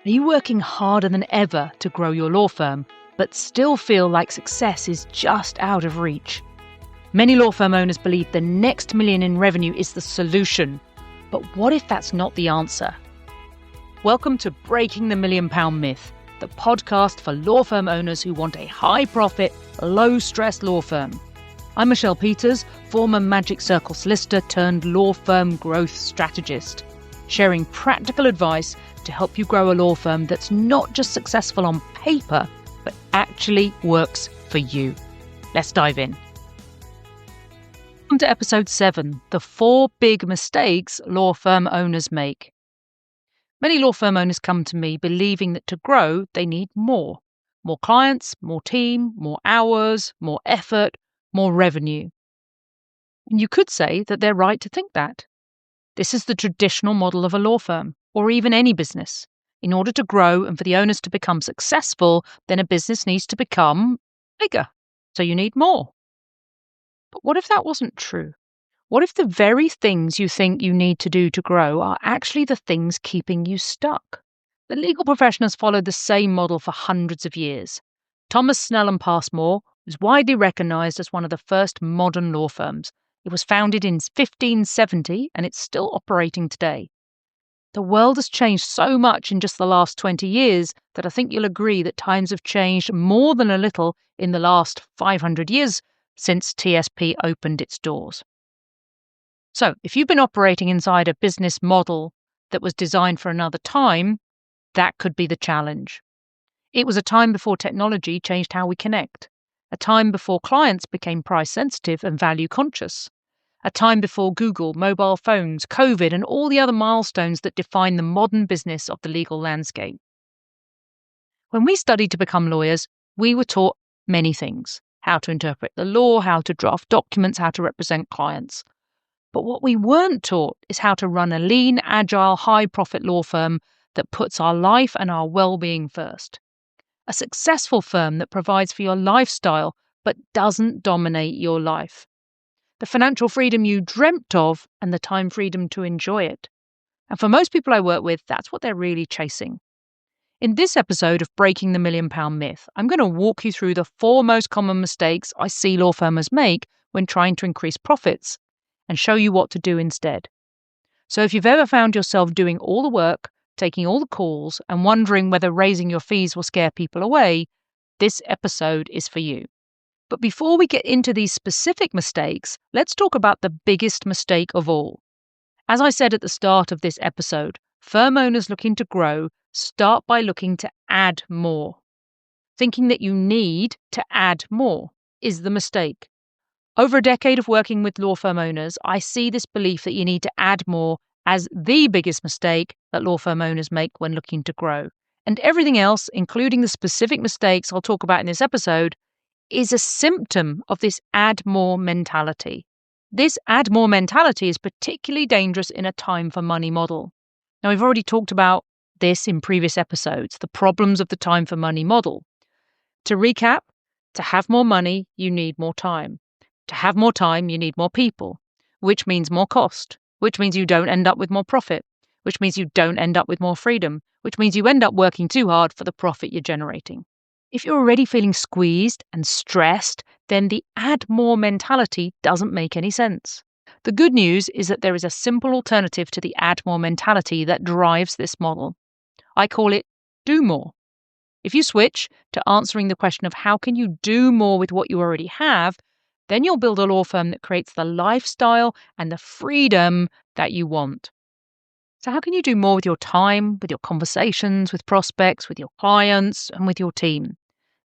Are you working harder than ever to grow your law firm, but still feel like success is just out of reach? Many law firm owners believe the next million in revenue is the solution. But what if that's not the answer? Welcome to Breaking the £1 Million Myth, the podcast for law firm owners who want a high-profit, low-stress law firm. I'm Michelle Peters, former Magic Circle solicitor turned law firm growth strategist, sharing practical advice to help you grow a law firm that's not just successful on paper, but actually works for you. Let's dive in. Welcome to episode 7, the 4 big mistakes law firm owners make. Many law firm owners come to me believing that to grow, they need more. More clients, more team, more hours, more effort, more revenue. And you could say that they're right to think that. This is the traditional model of a law firm, or even any business. In order to grow and for the owners to become successful, then a business needs to become bigger. So you need more. But what if that wasn't true? What if the very things you think you need to do to grow are actually the things keeping you stuck? The legal profession has followed the same model for hundreds of years. Thomas Snell and Passmore was widely recognized as one of the first modern law firms. It was founded in 1570 and it's still operating today. The world has changed so much in just the last 20 years that I think you'll agree that times have changed more than a little in the last 500 years since TSP opened its doors. So, if you've been operating inside a business model that was designed for another time, that could be the challenge. It was a time before technology changed how we connect, a time before clients became price sensitive and value conscious, a time before Google, mobile phones, COVID, and all the other milestones that define the modern business of the legal landscape. When we studied to become lawyers, we were taught many things: how to interpret the law, how to draft documents, how to represent clients. But what we weren't taught is how to run a lean, agile, high-profit law firm that puts our life and our well-being first. A successful firm that provides for your lifestyle but doesn't dominate your life. The financial freedom you dreamt of and the time freedom to enjoy it. And for most people I work with, that's what they're really chasing. In this episode of Breaking the £1 Million Myth, I'm going to walk you through the 4 most common mistakes I see law firms make when trying to increase profits and show you what to do instead. So if you've ever found yourself doing all the work, taking all the calls, and wondering whether raising your fees will scare people away, this episode is for you. But before we get into these specific mistakes, let's talk about the biggest mistake of all. As I said at the start of this episode, firm owners looking to grow start by looking to add more. Thinking that you need to add more is the mistake. Over a decade of working with law firm owners, I see this belief that you need to add more as the biggest mistake that law firm owners make when looking to grow. And everything else, including the specific mistakes I'll talk about in this episode, is a symptom of this add more mentality. This add more mentality is particularly dangerous in a time for money model. Now, we've already talked about this in previous episodes, the problems of the time for money model. To recap, to have more money, you need more time. To have more time, you need more people, which means more cost, which means you don't end up with more profit, which means you don't end up with more freedom, which means you end up working too hard for the profit you're generating. If you're already feeling squeezed and stressed, then the add more mentality doesn't make any sense. The good news is that there is a simple alternative to the add more mentality that drives this model. I call it do more. If you switch to answering the question of how can you do more with what you already have, then you'll build a law firm that creates the lifestyle and the freedom that you want. So how can you do more with your time, with your conversations, with prospects, with your clients, and with your team?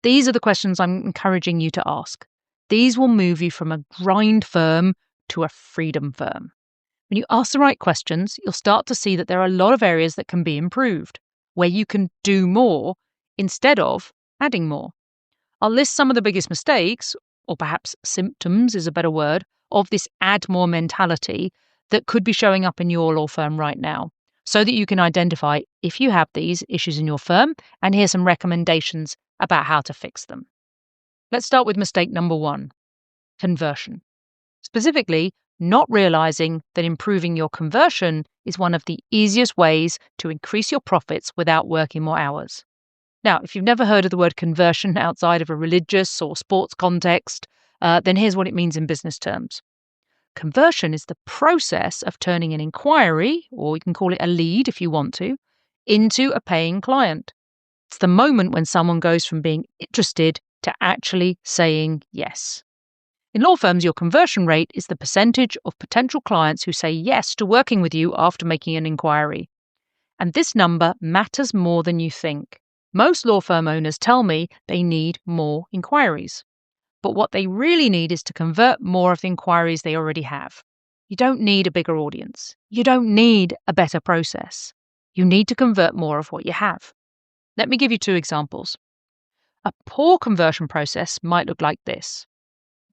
These are the questions I'm encouraging you to ask. These will move you from a grind firm to a freedom firm. When you ask the right questions, you'll start to see that there are a lot of areas that can be improved, where you can do more instead of adding more. I'll list some of the biggest mistakes, or perhaps symptoms is a better word, of this add more mentality that could be showing up in your law firm right now, so that you can identify if you have these issues in your firm and hear some recommendations about how to fix them. Let's start with mistake number 1, conversion. Specifically, not realizing that improving your conversion is one of the easiest ways to increase your profits without working more hours. Now, if you've never heard of the word conversion outside of a religious or sports context, then here's what it means in business terms. Conversion is the process of turning an inquiry, or you can call it a lead if you want to, into a paying client. It's the moment when someone goes from being interested to actually saying yes. In law firms, your conversion rate is the percentage of potential clients who say yes to working with you after making an inquiry. And this number matters more than you think. Most law firm owners tell me they need more inquiries. But what they really need is to convert more of the inquiries they already have. You don't need a bigger audience. You don't need a better process. You need to convert more of what you have. Let me give you 2 examples. A poor conversion process might look like this.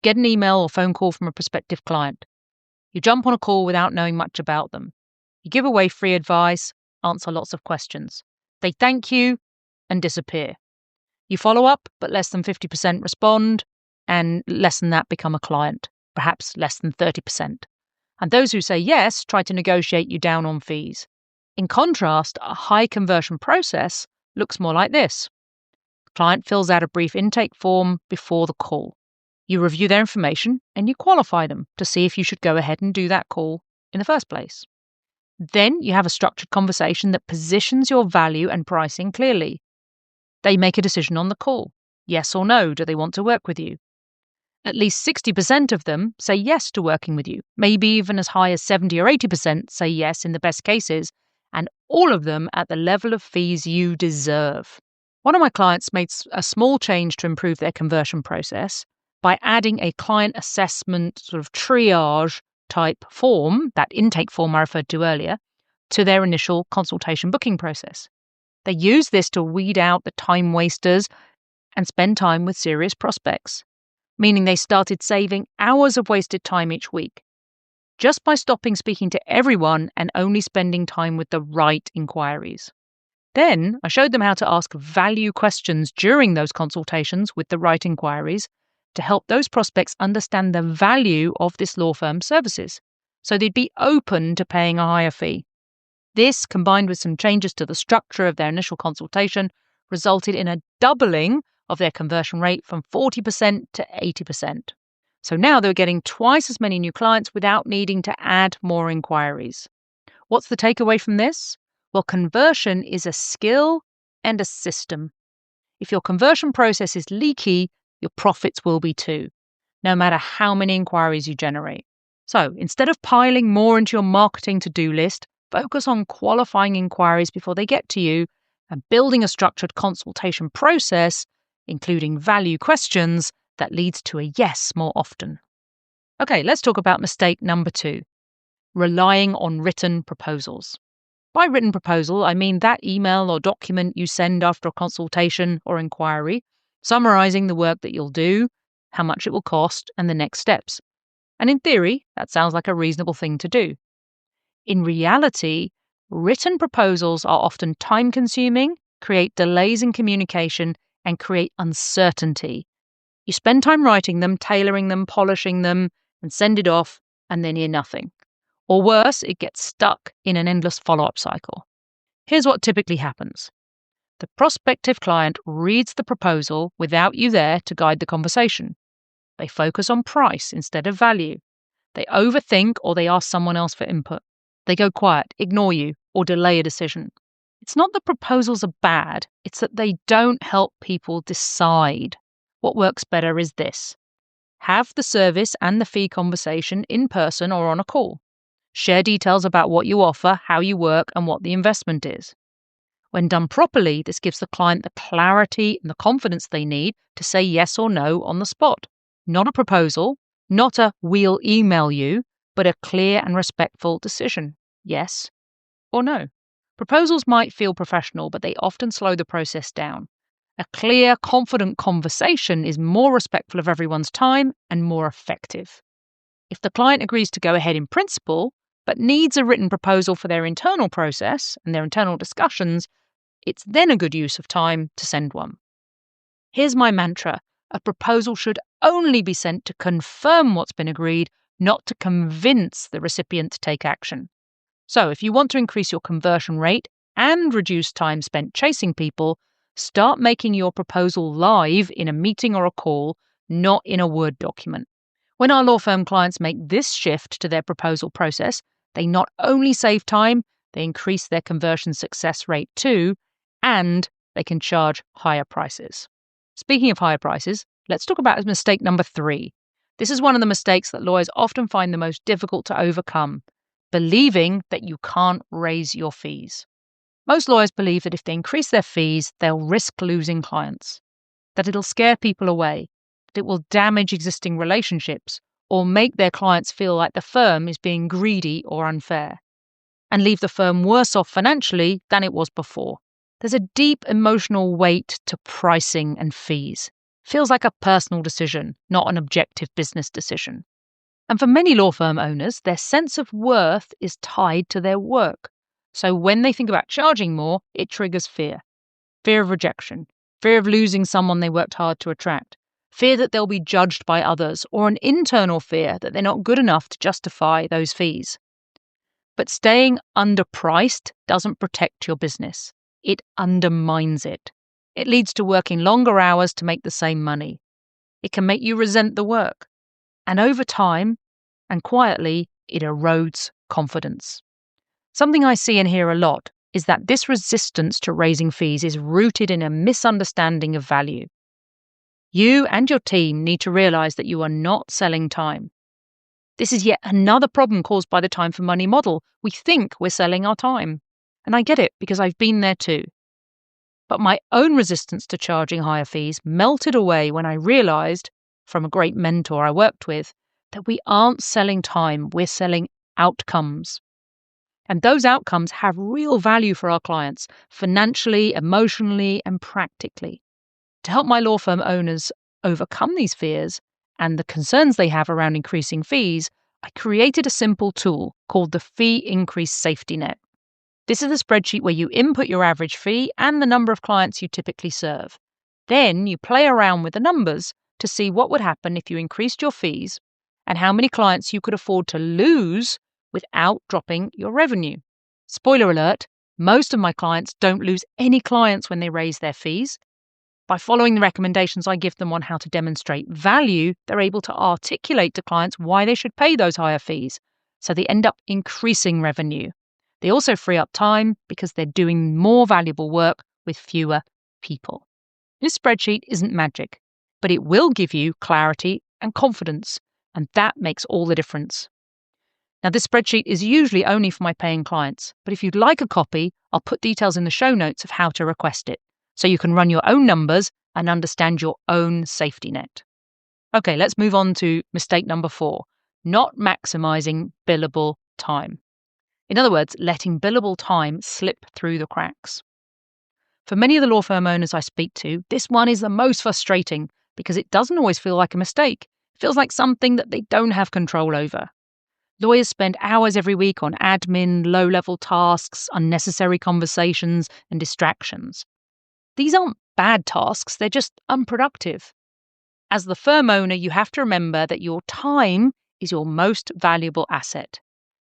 Get an email or phone call from a prospective client. You jump on a call without knowing much about them. You give away free advice, answer lots of questions. They thank you and disappear. You follow up, but less than 50% respond, and less than that become a client, perhaps less than 30%. And those who say yes try to negotiate you down on fees. In contrast, a high conversion process looks more like this. The client fills out a brief intake form before the call. You review their information and you qualify them to see if you should go ahead and do that call in the first place. Then you have a structured conversation that positions your value and pricing clearly. They make a decision on the call. Yes or no, do they want to work with you? At least 60% of them say yes to working with you. Maybe even as high as 70 or 80% say yes in the best cases, and all of them at the level of fees you deserve. One of my clients made a small change to improve their conversion process by adding a client assessment sort of triage type form, that intake form I referred to earlier, to their initial consultation booking process. They used this to weed out the time wasters and spend time with serious prospects, meaning they started saving hours of wasted time each week, just by stopping speaking to everyone and only spending time with the right inquiries. Then I showed them how to ask value questions during those consultations with the right inquiries to help those prospects understand the value of this law firm's services, so they'd be open to paying a higher fee. This, combined with some changes to the structure of their initial consultation, resulted in a doubling of their conversion rate from 40% to 80%. So now they're getting twice as many new clients without needing to add more inquiries. What's the takeaway from this? Well, conversion is a skill and a system. If your conversion process is leaky, your profits will be too, no matter how many inquiries you generate. So instead of piling more into your marketing to-do list, focus on qualifying inquiries before they get to you and building a structured consultation process, including value questions, that leads to a yes more often. Okay, let's talk about mistake number 2, relying on written proposals. By written proposal, I mean that email or document you send after a consultation or inquiry, summarizing the work that you'll do, how much it will cost, and the next steps. And in theory, that sounds like a reasonable thing to do. In reality, written proposals are often time-consuming, create delays in communication, and create uncertainty. You spend time writing them, tailoring them, polishing them, and send it off, and then hear nothing. Or worse, it gets stuck in an endless follow-up cycle. Here's what typically happens. The prospective client reads the proposal without you there to guide the conversation. They focus on price instead of value. They overthink or they ask someone else for input. They go quiet, ignore you, or delay a decision. It's not that proposals are bad, it's that they don't help people decide. What works better is this. Have the service and the fee conversation in person or on a call. Share details about what you offer, how you work, and what the investment is. When done properly, this gives the client the clarity and the confidence they need to say yes or no on the spot. Not a proposal, not a "we'll email you," but a clear and respectful decision. Yes or no. Proposals might feel professional, but they often slow the process down. A clear, confident conversation is more respectful of everyone's time and more effective. If the client agrees to go ahead in principle, but needs a written proposal for their internal process and their internal discussions, it's then a good use of time to send one. Here's my mantra. A proposal should only be sent to confirm what's been agreed, not to convince the recipient to take action. So if you want to increase your conversion rate and reduce time spent chasing people, start making your proposal live in a meeting or a call, not in a Word document. When our law firm clients make this shift to their proposal process, they not only save time, they increase their conversion success rate too, and they can charge higher prices. Speaking of higher prices, let's talk about mistake number 3. This is one of the mistakes that lawyers often find the most difficult to overcome: believing that you can't raise your fees. Most lawyers believe that if they increase their fees, they'll risk losing clients, that it'll scare people away, that it will damage existing relationships, or make their clients feel like the firm is being greedy or unfair, and leave the firm worse off financially than it was before. There's a deep emotional weight to pricing and fees. It feels like a personal decision, not an objective business decision. And for many law firm owners, their sense of worth is tied to their work. So when they think about charging more, it triggers fear. Fear of rejection, fear of losing someone they worked hard to attract, fear that they'll be judged by others, or an internal fear that they're not good enough to justify those fees. But staying underpriced doesn't protect your business. It undermines it. It leads to working longer hours to make the same money. It can make you resent the work. And over time, and quietly, it erodes confidence. Something I see and hear a lot is that this resistance to raising fees is rooted in a misunderstanding of value. You and your team need to realize that you are not selling time. This is yet another problem caused by the time for money model. We think we're selling our time. And I get it because I've been there too. But my own resistance to charging higher fees melted away when I realized, from a great mentor I worked with, that we aren't selling time, we're selling outcomes. And those outcomes have real value for our clients, financially, emotionally, and practically. To help my law firm owners overcome these fears and the concerns they have around increasing fees, I created a simple tool called the Fee Increase Safety Net. This is a spreadsheet where you input your average fee and the number of clients you typically serve. Then you play around with the numbers to see what would happen if you increased your fees and how many clients you could afford to lose without dropping your revenue. Spoiler alert, most of my clients don't lose any clients when they raise their fees. By following the recommendations I give them on how to demonstrate value, they're able to articulate to clients why they should pay those higher fees, so they end up increasing revenue. They also free up time because they're doing more valuable work with fewer people. This spreadsheet isn't magic, but it will give you clarity and confidence, and that makes all the difference. Now, this spreadsheet is usually only for my paying clients, but if you'd like a copy, I'll put details in the show notes of how to request it, so you can run your own numbers and understand your own safety net. Okay, let's move on to mistake number 4, not maximizing billable time. In other words, letting billable time slip through the cracks. For many of the law firm owners I speak to, this one is the most frustrating because it doesn't always feel like a mistake. It feels like something that they don't have control over. Lawyers spend hours every week on admin, low-level tasks, unnecessary conversations, and distractions. These aren't bad tasks, they're just unproductive. As the firm owner, you have to remember that your time is your most valuable asset.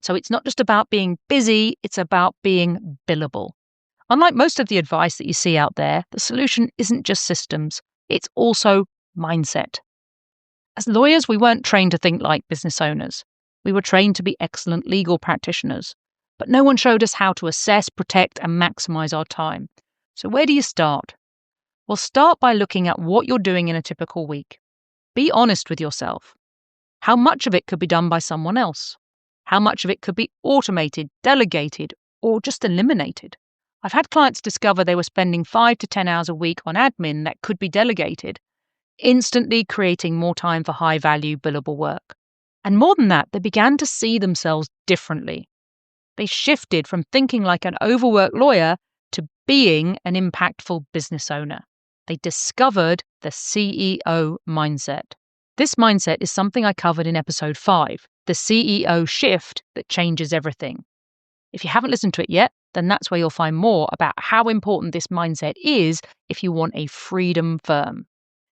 So it's not just about being busy, it's about being billable. Unlike most of the advice that you see out there, the solution isn't just systems, it's also mindset. As lawyers, we weren't trained to think like business owners. We were trained to be excellent legal practitioners. But no one showed us how to assess, protect, and maximize our time. So where do you start? Well, start by looking at what you're doing in a typical week. Be honest with yourself. How much of it could be done by someone else? How much of it could be automated, delegated, or just eliminated? I've had clients discover they were spending 5 to 10 hours a week on admin that could be delegated, instantly creating more time for high-value billable work. And more than that, they began to see themselves differently. They shifted from thinking like an overworked lawyer to being an impactful business owner. They discovered the CEO mindset. This mindset is something I covered in episode 5, the CEO shift that changes everything. If you haven't listened to it yet, then that's where you'll find more about how important this mindset is if you want a freedom firm.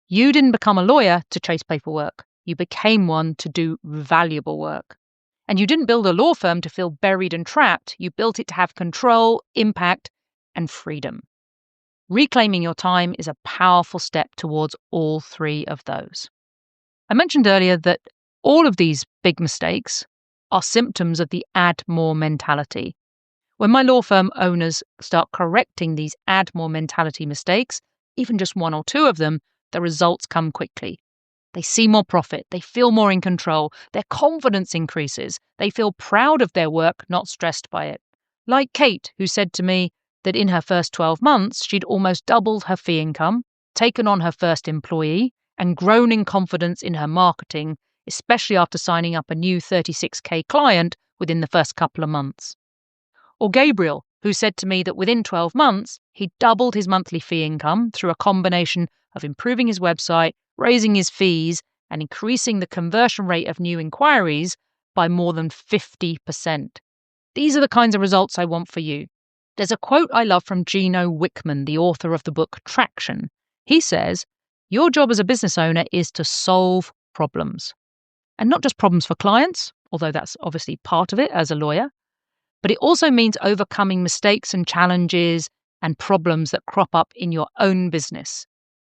You didn't become a lawyer to chase paperwork. You became one to do valuable work. And you didn't build a law firm to feel buried and trapped. You built it to have control, impact, and freedom. Reclaiming your time is a powerful step towards all three of those. I mentioned earlier that all of these big mistakes are symptoms of the add more mentality. When my law firm owners start correcting these add more mentality mistakes, even just one or two of them, the results come quickly. They see more profit, they feel more in control, their confidence increases, they feel proud of their work, not stressed by it. Like Kate, who said to me that in her first 12 months, she'd almost doubled her fee income, taken on her first employee, and grown in confidence in her marketing, especially after signing up a new 36K client within the first couple of months. Or Gabriel, who said to me that within 12 months, he doubled his monthly fee income through a combination of improving his website, raising his fees, and increasing the conversion rate of new inquiries by more than 50%. These are the kinds of results I want for you. There's a quote I love from Gino Wickman, the author of the book Traction. He says, "Your job as a business owner is to solve problems. And not just problems for clients, although that's obviously part of it as a lawyer, but it also means overcoming mistakes and challenges and problems that crop up in your own business.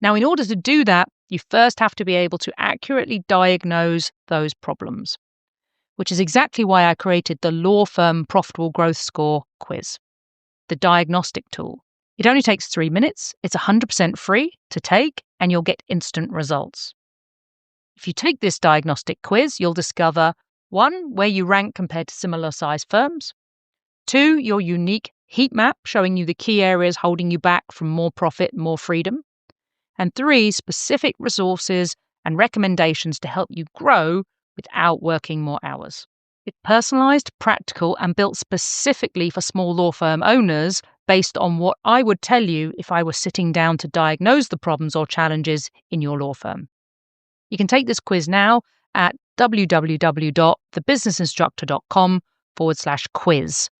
Now, in order to do that, you first have to be able to accurately diagnose those problems, which is exactly why I created the Law Firm Profitable Growth Score quiz, the diagnostic tool. It only takes 3 minutes, it's 100% free to take, and you'll get instant results. If you take this diagnostic quiz, you'll discover 1, where you rank compared to similar sized firms, 2, your unique heat map showing you the key areas holding you back from more profit, more freedom, and 3, specific resources and recommendations to help you grow without working more hours. It's personalized, practical, and built specifically for small law firm owners based on what I would tell you if I were sitting down to diagnose the problems or challenges in your law firm. You can take this quiz now at www.thebusinessinstructor.com/quiz.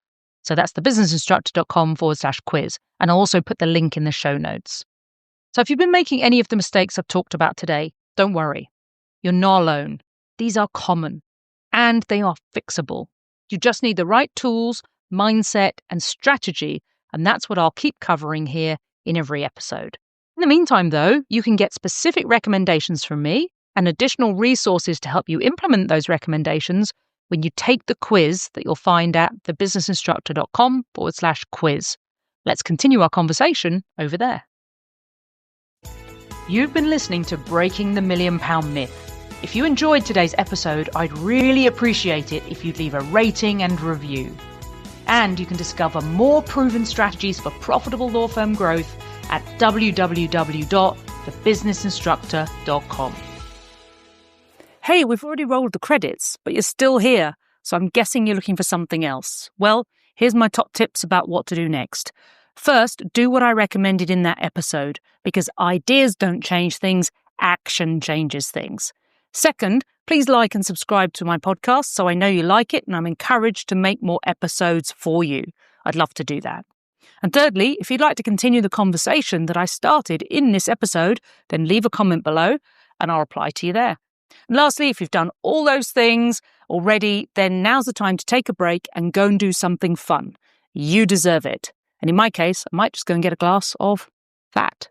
So that's thebusinessinstructor.com/quiz. And I'll also put the link in the show notes. So if you've been making any of the mistakes I've talked about today, don't worry. You're not alone. These are common and they are fixable. You just need the right tools, mindset, and strategy. And that's what I'll keep covering here in every episode. In the meantime, though, you can get specific recommendations from me and additional resources to help you implement those recommendations when you take the quiz that you'll find at thebusinessinstructor.com/quiz. Let's continue our conversation over there. You've been listening to Breaking the £1 Million Myth. If you enjoyed today's episode, I'd really appreciate it if you'd leave a rating and review. And you can discover more proven strategies for profitable law firm growth at www.thebusinessinstructor.com. Hey, we've already rolled the credits, but you're still here, so I'm guessing you're looking for something else. Well, here's my top tips about what to do next. First, do what I recommended in that episode, because ideas don't change things, action changes things. Second, please like and subscribe to my podcast so I know you like it and I'm encouraged to make more episodes for you. I'd love to do that. And thirdly, if you'd like to continue the conversation that I started in this episode, then leave a comment below and I'll reply to you there. And lastly, if you've done all those things already, then now's the time to take a break and go and do something fun. You deserve it. And in my case, I might just go and get a glass of that.